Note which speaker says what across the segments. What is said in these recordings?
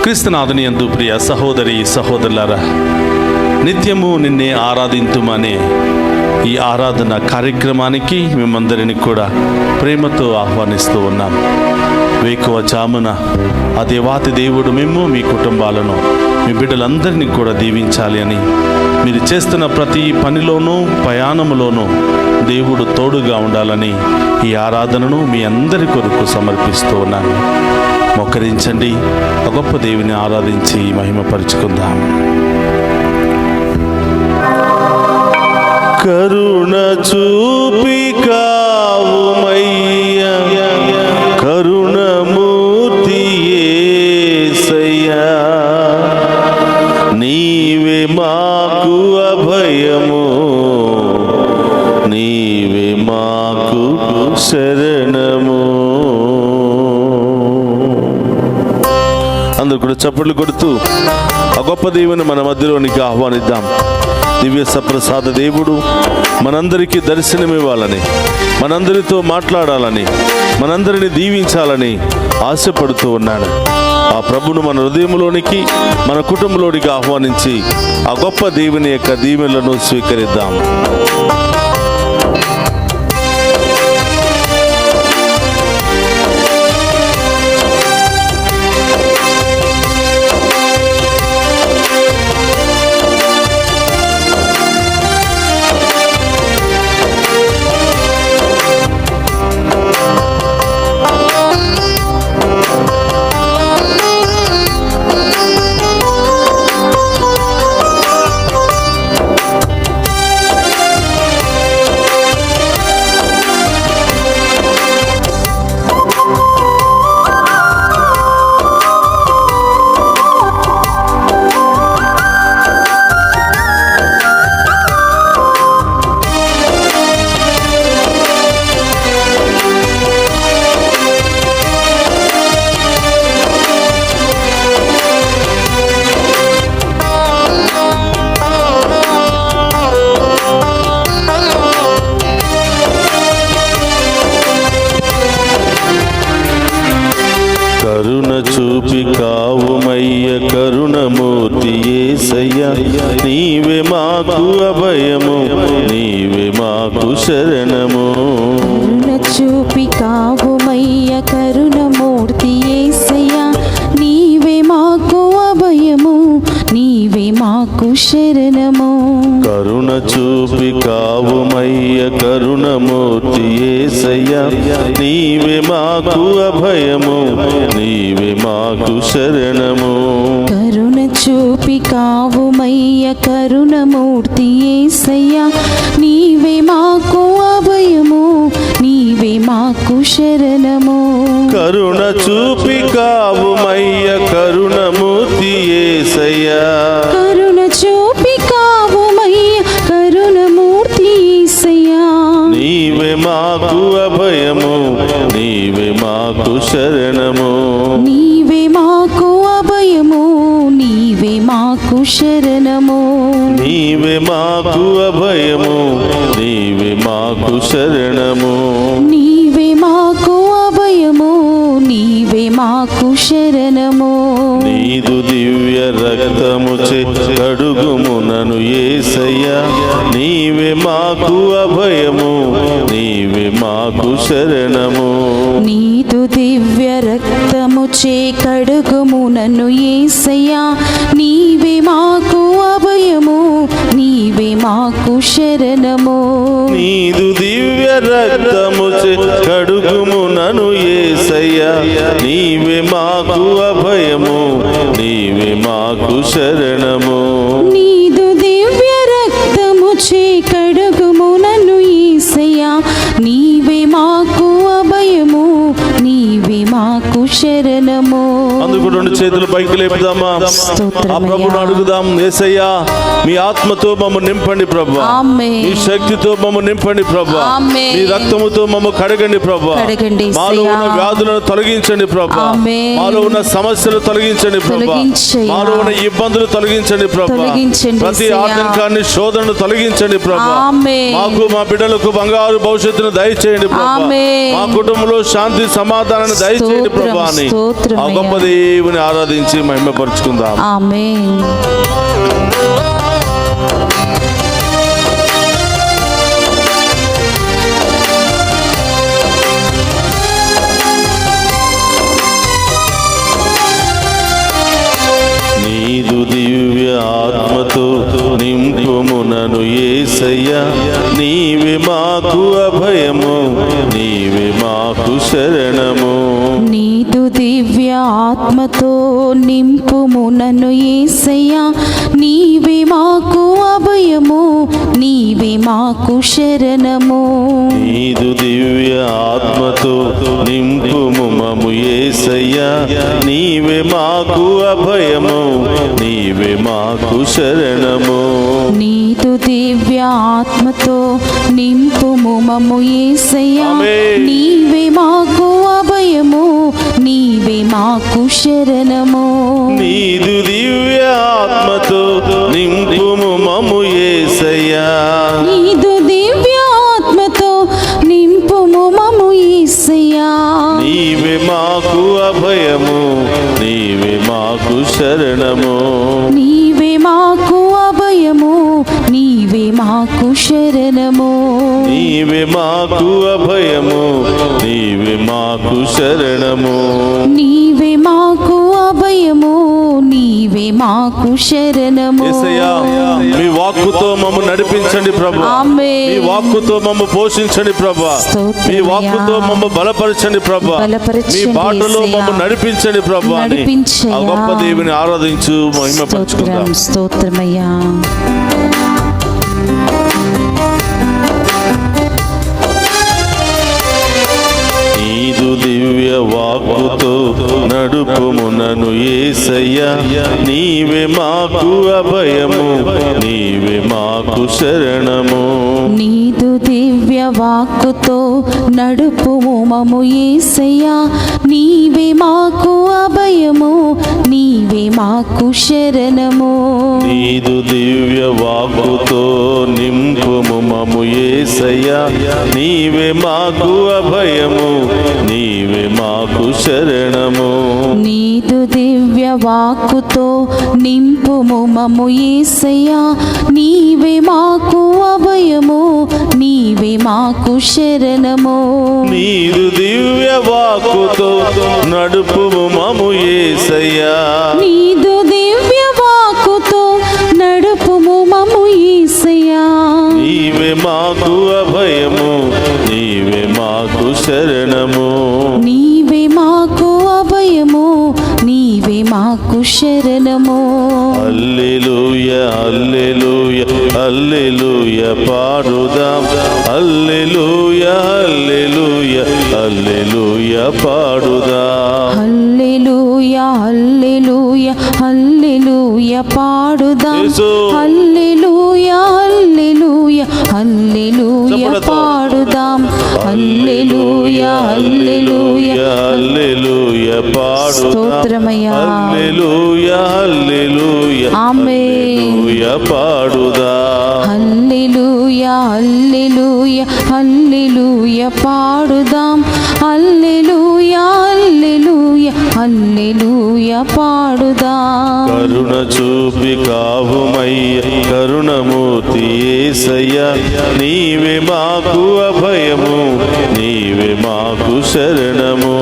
Speaker 1: క్రీస్తునాథుని యందు ప్రియ సహోదరి సహోదరులారా, నిత్యము నిన్నే ఆరాధింతుమనే ఈ ఆరాధన కార్యక్రమానికి మేమందరినీ కూడా ప్రేమతో ఆహ్వానిస్తూ ఉన్నాం. వేకువ జామున ఆ దేవాతి దేవుడు మేము మీ కుటుంబాలను, మీ బిడ్డలందరినీ కూడా దీవించాలి అని, మీరు చేస్తున్న ప్రతి పనిలోనూ ప్రయాణములోనూ దేవుడు తోడుగా ఉండాలని ఈ ఆరాధనను మీ అందరి కొరకు సమర్పిస్తూ ఉన్నాను. మోకరించండి, ఆ గొప్ప దేవుని ఆరాధించి మహిమపరుచుకుందాం. కరుణ చూపి కావుమయ్యా, కరుణమూర్తి యేసయ్యా, నీవే మాకు అభయము, నీవే మాకు శరణము. అందరూ కూడా చప్పట్లు కొడుతూ ఆ గొప్ప దేవుని మన మధ్యలోనికి ఆహ్వానిద్దాం. దివ్య సప్రసాద దేవుడు మనందరికీ దర్శనమివ్వాలని, మనందరితో మాట్లాడాలని, మనందరిని దీవించాలని ఆశపడుతూ ఉన్నాడు. ఆ ప్రభును మన హృదయంలోనికి, మన కుటుంబంలోనికి ఆహ్వానించి ఆ గొప్ప దేవుని యొక్క దీవెనలను స్వీకరిద్దాం. కరుణ చూపి కావుమయ్య, కరుణమూర్తి యేసయ్యా, నీవే మాకు అభయము, నీవే మాకు శరణము.
Speaker 2: కరుణ చూపి కావుమయ్య, కరుణమూర్తి యేసయ్యా, నీవే మాకు అభయము, నీవే మాకు శరణము.
Speaker 1: కరుణ చూపి కావుమయ్య, కరుణమూర్తి యేసయ్యా, నీవే మాకు అభయము, నీవే మాకు శరణము.
Speaker 2: కరుణ చూపి కావుమయ్య, కరుణమూర్తి యేసయ్యా, నీవే మాకు అభయము, నీవే మాకు శరణము.
Speaker 1: కరుణ చూపి కావుమయ్య, కరుణమూర్తి యేసయ్యా,
Speaker 2: కరుణ చూపి కావుమయ్య, కరుణమూర్తి యేసయ్యా,
Speaker 1: నీవే మాకు అభయము, నీవే మాకు శరణము.
Speaker 2: నీవే మాకు అభయము, నీవే మాకు శరణము.
Speaker 1: నీవే మాకు అభయము, నీవే మాకు శరణము.
Speaker 2: నీవే మాకు అభయము, నీవే మాకు శరణము.
Speaker 1: నీదు దివ్య రక్తముచే కడుగుమునను యేసయ్యా, నీవే మాకు అభయము, నీవే మాకు శరణము.
Speaker 2: నీదు దివ్య రక్తముచే కడుగుము నన్ను యేసయ్యా, నీవే మాకు అభయము, నీవే మాకు శరణము.
Speaker 1: నీదు దివ్య రక్తముచే కడుగుమునను యేసయ్యా, నీవే మాకు అభయము, నీవే మాకు శరణము.
Speaker 2: నీదు దివ్య రక్తముచే కడుగుము నన్ను యేసయ్యా, నీవే మాకు అభయము, నీవే మాకు శరణము.
Speaker 1: అందుకు రెండు చేతులు పైకి లేపుదామా? ఆ ప్రభుని అడుగుదాం. యేసయ్యా, మీ ఆత్మతో మమ్మల్ని నింపండి ప్రభు, మీ శక్తితో మమ్మల్ని నింపండి ప్రభు, మీ రక్తముతో మమ్మల్ని కడగండి ప్రభు. మాలో ఉన్న వ్యాధులను తొలగించండి ప్రభు, మాలో ఉన్న సమస్యలు తొలగించండి ప్రభు, మాలో ఉన్న ఇబ్బందులు తొలగించండి ప్రభు, ప్రతి ఆటంకాన్ని శోధనను తొలగించండి ప్రభు. మాకు మా బిడ్డలకు బంగారు భవిష్యత్తును దయచేయండి ప్రభు, మా కుటుంబంలో శాంతి సమాధానాన్ని దయచేయండి ప్రభు. ప్రభా అని
Speaker 2: స్తోత్రం
Speaker 1: ఆ గొప్ప
Speaker 2: అయ్యా.
Speaker 1: దేవుని ఆరాధించి మహిమపరుచుకుందాం.
Speaker 2: ఆమేన్.
Speaker 1: నీదు దివ్య ఆత్మతో నింపుమునను యేసయ్యా, నీవే మాకు అభయము, నీవే మాకు శరణము.
Speaker 2: నీదు దివ్య ఆత్మతో నింపుమునను యేసయ్యా, నీవే మాకు అభయము, నీవే మాకు శరణము.
Speaker 1: నీదు దివ్య ఆత్మతో నింపుము మము యేసయ్యా, నీవే మాకు అభయము, నీవే మాకు శరణము.
Speaker 2: నీదు దివ్య ఆత్మతో నింపుము మము యేసయ్యా,
Speaker 1: ఆమేన్.
Speaker 2: నీవే మాకు అభయము, నీవే మాకు శరణము.
Speaker 1: నీదు దివ్య ఆత్మతో నింపుము మము యేసయ్యా,
Speaker 2: నీదు దివ్య ఆత్మతో నింపుము మము యేసయ్యా,
Speaker 1: నీవే మాకు అభయము, నీవే మాకు శరణము.
Speaker 2: నీవే మాకు అభయము, నీవే మాకు శరణము.
Speaker 1: నీవే మాకు అభయము, నీవే మాకు శరణము.
Speaker 2: నీవే మాకు అభయము, నీవే మాకు శరణము.
Speaker 1: యేసయ్యా, మీ వాక్కుతో మమ్ము నడిపించండి ప్రభా.
Speaker 2: ఆమేన్.
Speaker 1: మీ వాక్కుతో మమ్ము పోషించండి ప్రభా.
Speaker 2: స్తోత్రమయ్యా.
Speaker 1: మీ వాక్కుతో మమ్ము బలపరచండి ప్రభా.
Speaker 2: బలపరచండి
Speaker 1: మీ బాటలో
Speaker 2: యేసయ్యా.
Speaker 1: మమ్ము నడిపించండి ప్రభా అని
Speaker 2: నడిపించయ్యా.
Speaker 1: ఆ గొప్ప దేవుని ఆరాధించు మహిమపరచుకుందాం.
Speaker 2: స్తోత్రం, స్తోత్రమయ్యా.
Speaker 1: నీదు దివ్య వాక్కుతో నడుపుమునను యేసయ్యా, నీవే మాకు అభయము, నీవే మాకు శరణము.
Speaker 2: నీదు దివ్య వాక్కుతో నడుపుము మము యేసయ్యా, నీవే మాకు అభయము, నీవే మాకు శరణము.
Speaker 1: నీదు దివ్య వాక్కుతో నింపుము మము యేసయ్యా, నీవే మాకు అభయము, నీవే మాకు శరణము.
Speaker 2: నీదు దివ్య వాక్కుతో నింపుము మము యేసయ్యా, నీవే మాకు అభయము, నీవే మాకు శరణము.
Speaker 1: నీదు దివ్య వాక్కుతో నడుపుము మము యేసయ్యా,
Speaker 2: నీదు దివ్య వాక్కుతో నడుపుము మము యేసయ్యా,
Speaker 1: నీవే మాకు అభయము, నీవే మాకు శరణము.
Speaker 2: నీవే మాకు అభయము, నీవే మాకు శరణము.
Speaker 1: హల్లెలూయా, హల్లెలూయా, హల్లెలూయా పాడుదాం. హల్లెలూయా, హల్లెలూయా, హల్లెలూయా పాడుదాం.
Speaker 2: హల్లెలూయా, హల్లెలూయా, హల్లెలూయా పాడుదాం.
Speaker 1: యేసు.
Speaker 2: హల్లెలూయా, హల్లెలూయా, హల్లెలూయా
Speaker 1: చప్పట్లతో.
Speaker 2: పాడుదాం. హల్లెలూయా, హల్లెలూయా,
Speaker 1: హల్లెలూయా పాడుదాం.
Speaker 2: స్తోత్రమయ్యా.
Speaker 1: హల్లెలూయా, హల్లెలూయా,
Speaker 2: ఆమేన్.
Speaker 1: హల్లెలూయా పాడుదాం.
Speaker 2: హల్లెలూయా, హల్లెలూయా, హల్లెలూయా పాడుదాం. హల్లెలూయా, హల్లెలూయా, హల్లెలూయా పాడుదాం.
Speaker 1: కరుణ చూపి కావుమయ్య కరుణమూర్తి యేసయ్యా, నీవే మాకు అభయము, నీవే మాకు శరణము.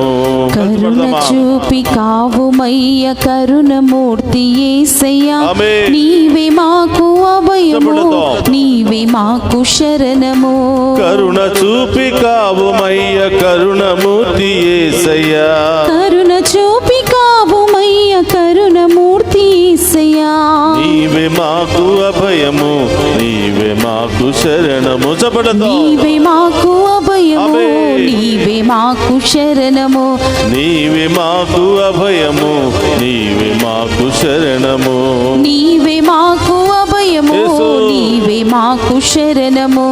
Speaker 2: కరుణ చూపి కావుమయ్య కరుణమూర్తి యేసయ్యా,
Speaker 1: ఆమేన్.
Speaker 2: నీవే మాకు అభయము,
Speaker 1: చప్పట్లతో.
Speaker 2: నీవే మాకు శరణము.
Speaker 1: కరుణ చూపి కావుమయ్య కరుణమూర్తి యేసయ్యా,
Speaker 2: కరుణ చూపి కావుమయ్య కరుణమూర్తి యేసయ్యా,
Speaker 1: నీవే మాకు అభయము, నీవే మాకు శరణము. చప్పట్లతో.
Speaker 2: నీవే మాకు అభయము,
Speaker 1: ఆమేన్.
Speaker 2: నీవే మాకు శరణము.
Speaker 1: నీవే మాకు అభయము, నీవే మాకు శరణము.
Speaker 2: నీవే మాకు అభయము,
Speaker 1: యేసు.
Speaker 2: నీవే మాకు శరణము.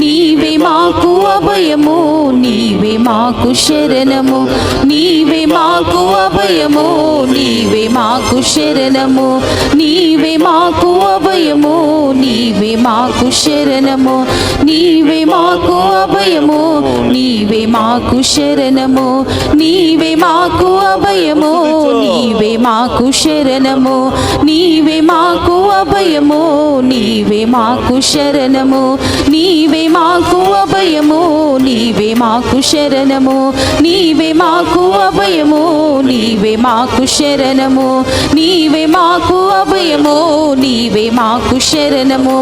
Speaker 2: నీవే మాకు అభయము, నీవే మాకు శరణము. నీవే మాకు అభయము, నీవే మాకు శరణము, నీవే మాకు అభయము, నీవే మాకు శరణము, నీవే మాకు అభయము, నీవే మాకు శరణము, నీవే మాకు అభయము, నీవే మాకు శరణము, నీవే మాకు అభయము, నీవే మాకు శరణము, నీవే మాకు అభయము, నీవే మాకు శరణము, నీవే మాకు అభయము, నీవే మాకు శరణము, నీవే మాకు అభయము, నీవే మాకు శరణము,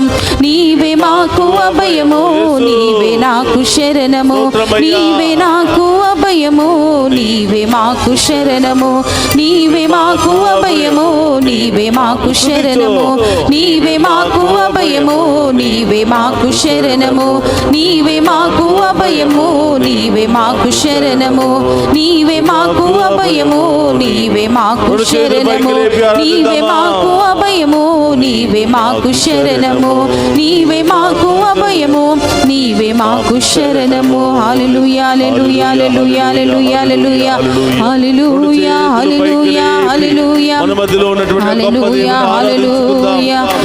Speaker 2: నీవే మాకు అభయము, నీవే నాకు శరణము, నీవే నాకు అభయము, నీవే మాకు శరణము, నీవే మాకు అభయము, నీవే మాకు శరణము, నీవే మాకు అభయము, నీవే మాకు శరణము, నీవే మాకు అభయము, నీవే మాకు శరణము, నీవే మాకు అభయము, నీవే మాకు శరణము, నీవే మాకు అభయము, నీవే మాకు శరణము, నీవే మాకు అభయము, నీవే మాకు శరణము. హల్లెలూయా హల్లెలూయా హల్లెలూయా హల్లెలూయా హల్లెలూయా హల్లెలూయా హల్లెలూయా
Speaker 1: మన మధ్యలో ఉన్నటువంటి గొప్ప దేవుని ఆరాధించుకుందాం.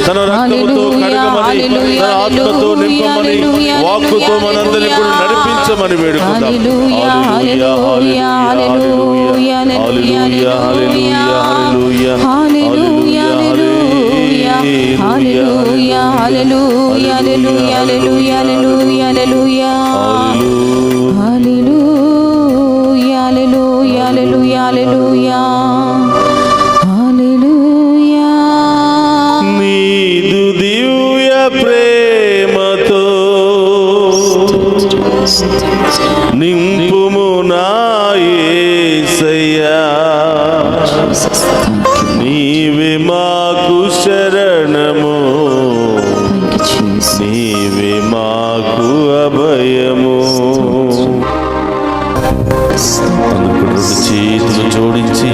Speaker 1: తన రక్తముతో కడగమని, తన ఆత్మతో నింపమని, వాక్కుతో మనందరినీ కూడా నడిపించమని వేడుకుందాం.
Speaker 2: హల్లెలూయా హల్లెలూయా హల్లెలూయా హల్లెలూయా హల్లెలూయా హల్లెలూయా హల్లెలూయా హల్లెలూయా హల్లెలూయా హల్లెలూయా హల్లెలూయా హల్లెలూయా హల్లెలూయా హల్లెలూయా హల్లెలూయా హల్లెలూయా.
Speaker 1: నీదు దివ్య ప్రేమతో నింపుము నా యేసయ్యా, నీవే మాకు శరణము, నీవే మాకు అభయము. అందుకు రెండు చేతులు జోడించి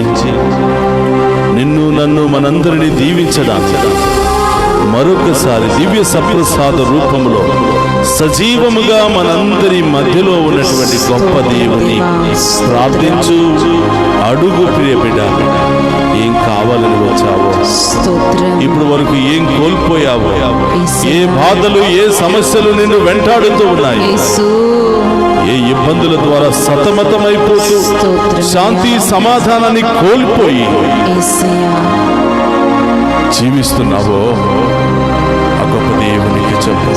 Speaker 1: నిన్ను నన్ను మనందరినీ దీవించడానికి మరొకసారి దివ్య సప్రసాద రూపంలో సజీవముగా మనందరి మధ్యలో ఉన్నటువంటి గొప్ప దేవుని ప్రార్థించు. అడుగు ప్రియ బిడ్డ, ఏం కావాలని వచ్చావో, ఇప్పుడు వరకు ఏం కోల్పోయావో, ఏ బాధలు ఏ సమస్యలు నిన్ను వెంటాడుతూ ఉన్నాయి, ఏ ఇబ్బందుల ద్వారా సతమతమైపోతూ శాంతి సమాధానాన్ని కోల్పోయి జీవిస్తున్నావో, ఆ గొప్ప దేవునికి చెప్పు.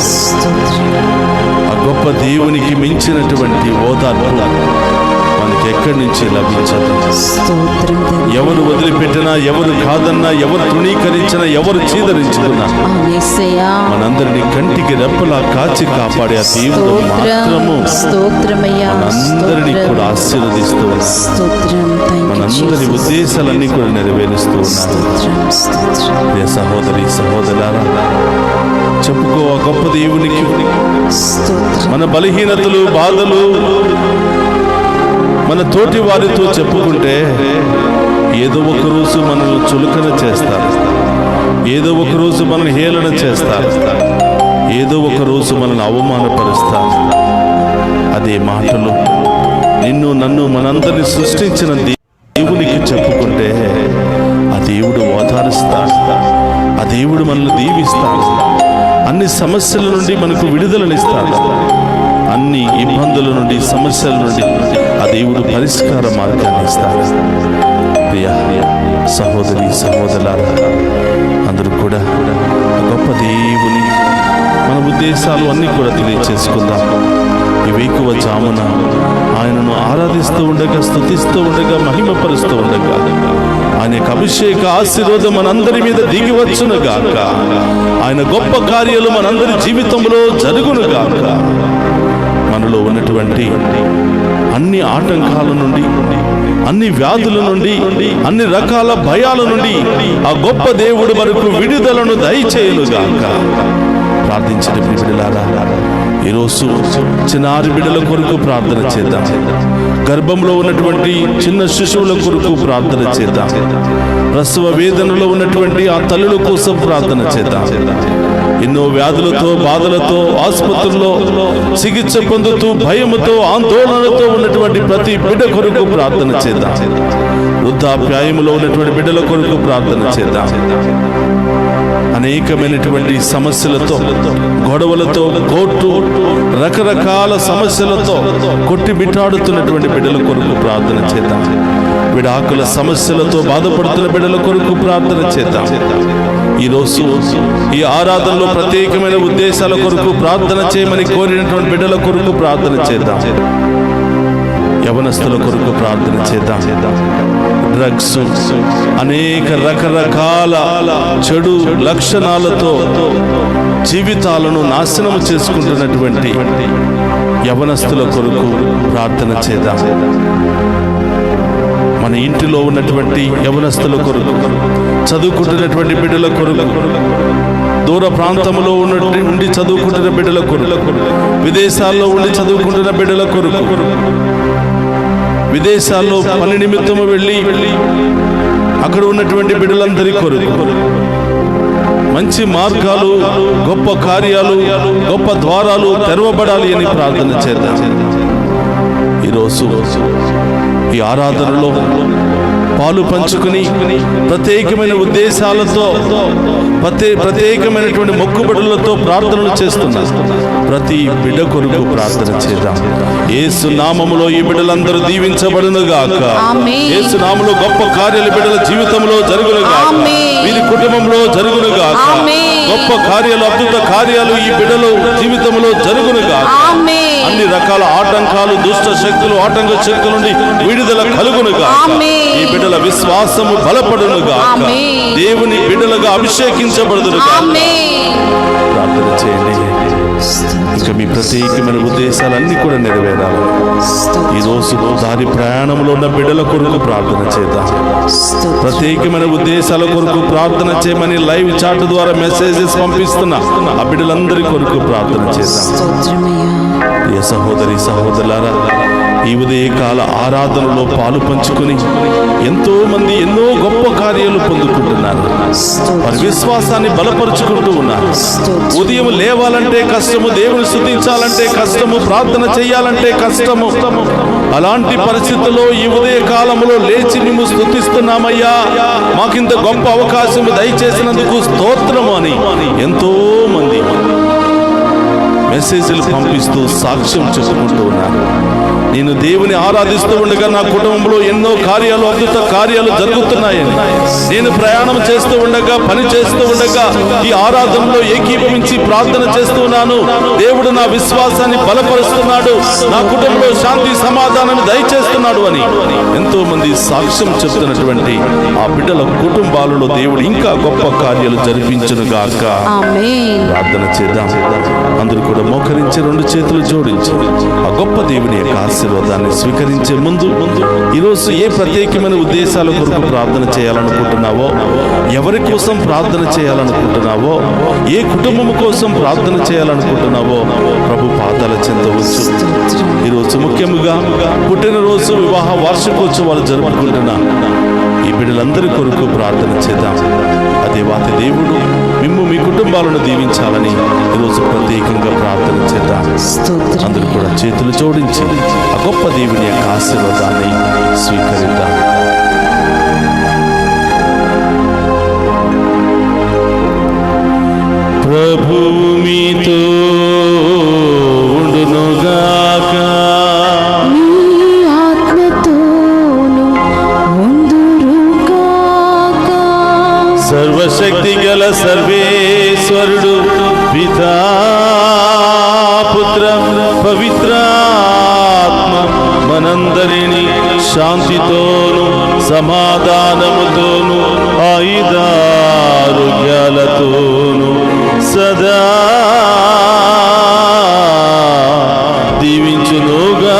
Speaker 1: ఆ గొప్ప దేవునికి మించినటువంటి ఓదార్పు మనకి ఎక్కడి నుంచి లభించదు. ఎవరు వదిలిపెట్టినా, ఎవరు కాదన్నా, ఎవరు తృణీకరించినా, ఎవరు చీదరించుకున్నా మనందరినీ కంటికి రెప్పలా కాచి కాపాడే ఆ దేవుడు మాత్రము మనందరినీ కూడా ఆశీర్వదిస్తూ ఉన్నారు. మనందరి ఉద్దేశాలన్నీ కూడా నెరవేరుస్తూ ఉన్నారు. సహోదరి సహోదరులారా, చెప్పుకో ఆ గొప్ప దేవునికి. మన బలహీనతలు, బాధలు మన తోటి వారితో చెప్పుకుంటే ఏదో ఒక రోజు మనల్ని చులకన చేస్తారు, ఏదో ఒక రోజు మనల్ని హేళన చేస్తారు, ఏదో ఒక రోజు మనల్ని అవమానపరుస్తారు. అదే మాటలు నిన్ను నన్ను మనందరినీ సృష్టించిన దేవునికి చెప్పుకుంటే ఆ దేవుడు ఓదారుస్తాడు, ఆ దేవుడు మనల్ని దీవిస్తాడు, అన్ని సమస్యల నుండి మనకు విడుదలనిస్తాడు, అన్ని ఇబ్బందుల నుండి సమస్యల నుండి ఆ దేవుడు పరిష్కార మార్గాన్ని ఇస్తాడు. ప్రియా సహోదరి సహోదరులారా, అందరూ కూడా గొప్ప దేవుని మన ఉద్దేశాలు అన్నీ కూడా తెలియచేసుకుందాం. ఈ వేకువ జామున ఆయనను ఆరాధిస్తూ ఉండగా, స్తుతిస్తూ ఉండగా, మహిమపరుస్తూ ఉండగా ఆయన యొక్క అభిషేక ఆశీర్వాదం మనందరి మీద దిగి వచ్చునుగాక. ఆయన గొప్ప కార్యాలు మనందరి జీవితంలో జరుగునుగాక. మనలో ఉన్నటువంటి అన్ని ఆటంకాల నుండి, అన్ని వ్యాధుల నుండి, అన్ని రకాల భయాల నుండి ఆ గొప్ప దేవుడు మనకు విడుదలను దయచేయునుగాక. ప్రార్థించిన బిడ్డలారా, ఈరోజు చిన్నారి బిడ్డల కొరకు ప్రార్థన చేద్దాం. గర్భంలో ఉన్నటువంటి చిన్న శిశువుల కొరకు ప్రార్థన చేద్దాం. ప్రసవ వేదనలో ఉన్నటువంటి ఆ తల్లుల కోసం ప్రార్థన చేద్దాం. ఎన్నో వ్యాధులతో బాధలతో ఆసుపత్రుల్లో చికిత్స పొందుతూ భయముతో ఆందోళనతో ఉన్నటువంటి ప్రతి బిడ్డ కొరకు ప్రార్థన చేద్దాం. వృద్ధాప్యాయములో ఉన్నటువంటి బిడ్డల కొరకు ప్రార్థన చేద్దాం. అనేకమైనటువంటి సమస్యలతో, గొడవలతో, కోర్టు రకరకాల సమస్యలతో కొట్టిమిట్టాడుతున్నటువంటి బిడ్డల కొరకు ప్రార్థన చేద్దాం. విడాకుల సమస్యలతో బాధపడుతున్న బిడ్డల కొరకు ప్రార్థన చేద్దాం. ఈరోజు ఈ ఆరాధనలో ప్రత్యేకమైన ఉద్దేశాల కొరకు ప్రార్థన చేయమని కోరినటువంటి బిడ్డల కొరకు ప్రార్థన చేద్దాం. యవనస్తుల కొరకు ప్రార్థన చేద్దాం. డ్రగ్స్, అనేక రకరకాల చెడు లక్షణాలతో జీవితాలను నాశనం చేసుకుంటున్నటువంటి యవనస్తుల కొరకు ప్రార్థన చేద్దాం. మన ఇంటిలో ఉన్నటువంటి యవనస్తుల కొరకు, చదువుకుంటున్నటువంటి బిడ్డల కొరకు, దూర ప్రాంతంలో ఉండి చదువుకుంటున్న బిడ్డల కొరకు, విదేశాల్లో ఉండి చదువుకుంటున్న బిడ్డల కొరకు, విదేశాల్లో పని నిమిత్తము వెళ్ళి అక్కడ ఉన్నటువంటి బిడ్డలందరి కొరకు మంచి మార్గాలు, గొప్ప కార్యాలు, గొప్ప ద్వారాలు తెరవబడాలి అని ప్రార్థన చేద్దాం. ఈరోజు ఈ ఆరాధనలో పాలు పంచుకుని ప్రత్యేకమైన ఉద్దేశాలతో, ప్రత్యేకమైనటువంటి మొక్కుబడులతో ప్రార్థనలు చేస్తున్నారు. ప్రతి బిడ్డ కొరకు ప్రార్థన చేద్దాం. యేసు నామములో ఈ బిడ్డలందరూ దీవించబడునుగాక. యేసు నామములో గొప్ప కార్యాలు బిడ్డల జీవితంలో జరుగునుగాక. వీరి కుటుంబంలో జరుగునుగాక. గొప్ప కార్యాలు, అద్భుత కార్యాలు ఈ బిడ్డల జీవితంలో జరుగునుగాక. అన్ని రకాల ఆటంకాలు, దుష్ట శక్తులు, ఆటంక శక్తుల నుండి విడుదల కలుగునుగాక. ఈ బిడ్డల విశ్వాసము బలపడునుగాక. దేవుని బిడ్డలుగా అభిషేకించబడునుగాక. ప్రార్థన చేయండి. ఇక మీ ప్రత్యేకమైన ఉద్దేశాలన్నీ కూడా నెరవేరాలి. ఈరోజు దారి ప్రయాణంలో ఉన్న బిడ్డల కొరకు ప్రార్థన చేద్దాం. ప్రత్యేకమైన ఉద్దేశాల కొరకు ప్రార్థన చేయమని లైవ్ చాట్ ద్వారా మెసేజెస్ పంపిస్తున్న ఆ బిడ్డలందరి కొరకు ప్రార్థన చేద్దాం. ప్రియ సహోదరి సహోదరులారా, ఈ ఉదయకాల ఆరాధనలో పాలు పంచుకుని ఎంతో మంది ఎన్నో గొప్ప కార్యాలు పొందుకుంటున్నారు. వారి విశ్వాసాన్ని బలపరుచుకుంటూ ఉన్నారు. ఉదయం లేవాలంటే కష్టము, దేవుని స్తుతించాలంటే కష్టము, ప్రార్థన చేయాలంటే కష్టము. అలాంటి పరిస్థితుల్లో ఈ ఉదయ కాలంలో లేచి మేము స్తుతిస్తున్నామయ్యా, మాకింత గొప్ప అవకాశం దయచేసినందుకు స్తోత్రము అని ఎంతో మంది మెసేజ్లు పంపిస్తూ సాక్ష్యం చెప్పుకుంటూ ఉన్నారు. నేను దేవుని ఆరాధిస్తూ ఉండగా నా కుటుంబంలో ఎన్నో కార్యాలు, అద్భుత కార్యాలు జరుగుతున్నాయని, నేను ప్రయాణం చేస్తూ ఉండగా, పని చేస్తూ ఉండగా ఈ ఆరాధనలో ఏకీభవించి ప్రార్థన చేస్తున్నాను. దేవుడు నా విశ్వాసాన్ని బలపరుస్తున్నాడు, నా కుటుంబంలో శాంతి సమాధానాన్ని దయచేస్తున్నాడు అని ఎంతో మంది సాక్ష్యం చెప్తున్నటువంటి ఆ బిడ్డల కుటుంబాలలో దేవుడు ఇంకా గొప్ప కార్యాలు జరిపించునుగాక. ప్రార్థన చేద్దాం. అందరూ కూడా మోకరించి రెండు చేతులు జోడించి ఆ గొప్ప దేవుని యొక్క ఆశీర్వాదాన్ని స్వీకరించే ముందు ఈరోజు ఏ ప్రత్యేకమైన ఉద్దేశాల కొరకు ప్రార్థన చేయాలనుకుంటున్నావో, ఎవరి కోసం ప్రార్థన చేయాలనుకుంటున్నావో, ఏ కుటుంబం కోసం ప్రార్థన చేయాలనుకుంటున్నావో ప్రభు పాదాల చెంత వచ్చు. ఈరోజు ముఖ్యంగా పుట్టినరోజు, వివాహ వార్షికోత్సవాలు జరుపుకుంటున్న ఈ బిడ్డలందరి కొరకు ప్రార్థన చేద్దాం. అదే వాటి దేవుడు మిమ్ము మీ కుటుంబాలను దీవించాలని ఈరోజు ప్రత్యేకంగా ప్రార్థన చేద్దాం. అందరూ కూడా చేతులు జోడించి ఆ గొప్ప దేవుని యొక్క ఆశీర్వాదాన్ని స్వీకరిద్దాం. ప్రభువు మీతో ఉండునుగాక. సర్వశక్తి గల సర్వేశ్వరుడు పితా, పుత్ర, పవిత్రాత్మ మనందరినీ శాంతితోను సమాధానముతోను ఆయుధారోగ్యాలతోను సదా దీవించునుగాక.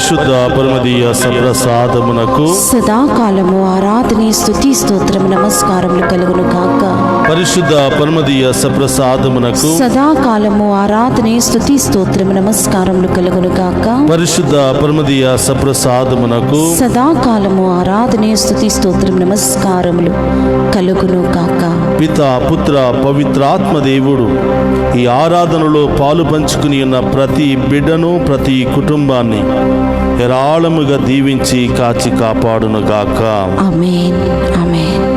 Speaker 1: పరిశుద్ధ పరమదీయ సప్రసాదమునకు
Speaker 2: సదాకాలము ఆరాధనే స్తుతి స్తోత్రం నమస్కారములు కలుగును కాక.
Speaker 1: పరిశుద్ధ పరమదీయ సప్రసాదమునకు
Speaker 2: సదాకాలము ఆరాధనే స్తుతి స్తోత్రం నమస్కారములు కలుగును కాక.
Speaker 1: పరిశుద్ధ పరమదీయ సప్రసాదమునకు
Speaker 2: సదాకాలము ఆరాధనే స్తుతి స్తోత్రం నమస్కారములు కలుగును కాక.
Speaker 1: పిత పుత్ర పవిత్రాత్మ దేవుడు ఈ ఆరాధనలో పాలు పంచుకుని ఉన్న ప్రతి బిడ్డను ప్రతి కుటుంబాన్ని హేరాళముగా దీవించి కాచి కాపాడునుగాక.
Speaker 2: ఆమేన్ ఆమేన్.